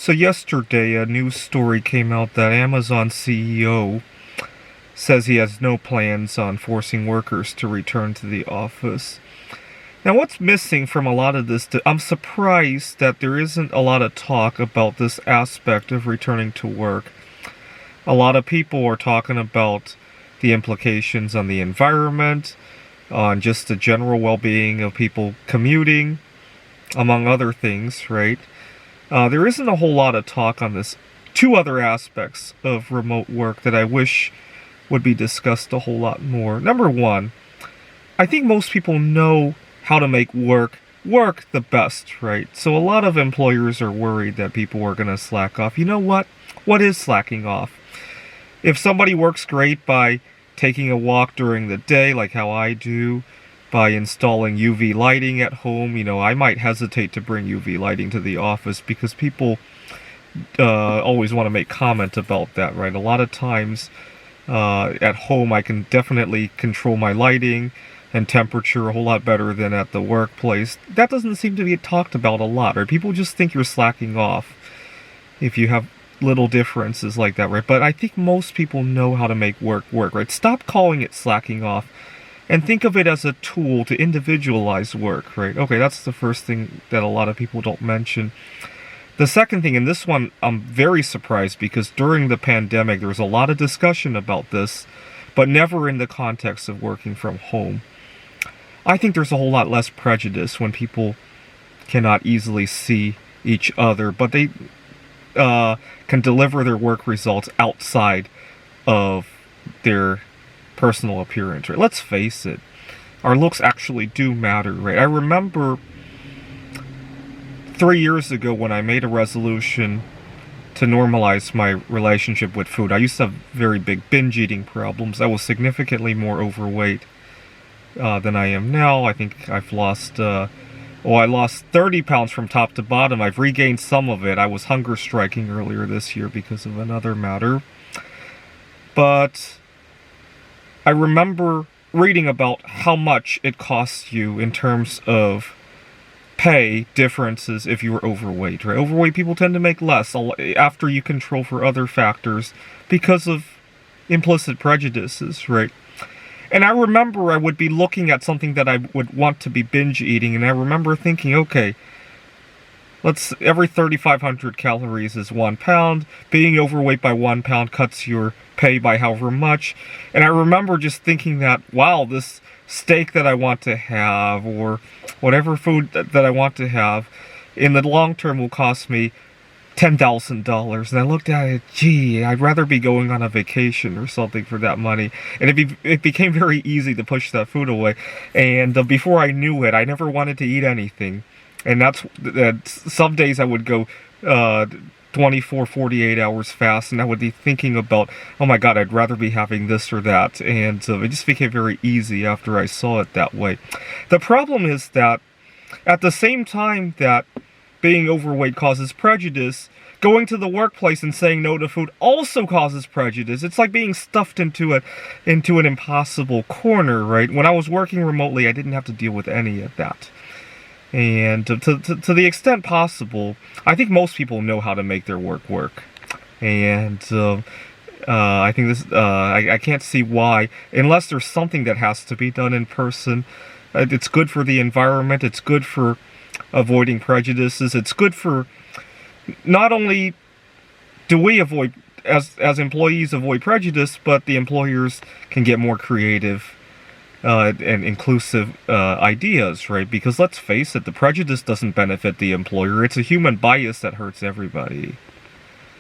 So yesterday, a news story came out that Amazon CEO says he has no plans on forcing workers to return to the office. Now, what's missing from a lot of this, I'm surprised that there isn't a lot of talk about this aspect of returning to work. A lot of people are talking about the implications on the environment, on just the general well-being of people commuting, among other things, right? There isn't a whole lot of talk on this. Two other aspects of remote work that I wish would be discussed a whole lot more. Number one, I think most people know how to make work the best, right? So a lot of employers are worried that people are going to slack off. You know what? What is slacking off? If somebody works great by taking a walk during the day, like how I do, by installing UV lighting at home, I might hesitate to bring UV lighting to the office because people always want to make comment about that, right? A lot of times at home I can definitely control my lighting and temperature a whole lot better than at the workplace. That doesn't seem to be talked about a lot, right? People just think you're slacking off if you have little differences like that, right? But I think most people know how to make work, right? Stop calling it slacking off and think of it as a tool to individualize work, right? Okay, that's the first thing that a lot of people don't mention. The second thing, and this one I'm very surprised because during the pandemic there was a lot of discussion about this, but never in the context of working from home. I think there's a whole lot less prejudice when people cannot easily see each other, but they can deliver their work results outside of their personal appearance, right? Let's face it, our looks actually do matter, right? I remember 3 years ago when I made a resolution to normalize my relationship with food. I used to have very big binge eating problems. I was significantly more overweight than I am now. I think I've lost I lost 30 pounds from top to bottom. I've regained some of it. I was hunger striking earlier this year because of another matter. But I remember reading about how much it costs you in terms of pay differences if you were overweight, right? Overweight people tend to make less after you control for other factors because of implicit prejudices, right? And I remember I would be looking at something that I would want to be binge eating, and I remember thinking, okay, every 3,500 calories is 1 pound. Being overweight by 1 pound cuts your pay by however much. And I remember just thinking that, wow, this steak that I want to have, or whatever food that I want to have, in the long term will cost me $10,000. And I looked at it, gee, I'd rather be going on a vacation or something for that money. And it became very easy to push that food away. And before I knew it, I never wanted to eat anything. And that's some days I would go 24, 48 hours fast, and I would be thinking about, oh my god, I'd rather be having this or that. And it just became very easy after I saw it that way. The problem is that at the same time that being overweight causes prejudice, going to the workplace and saying no to food also causes prejudice. It's like being stuffed into an impossible corner, right? When I was working remotely, I didn't have to deal with any of that. And to the extent possible, I think most people know how to make their work. And I think this, I can't see why, unless there's something that has to be done in person. It's good for the environment, it's good for avoiding prejudices, it's good for, not only do we avoid, as employees avoid prejudice, but the employers can get more creative and inclusive ideas, right? Because let's face it, the prejudice doesn't benefit the employer. It's a human bias that hurts everybody.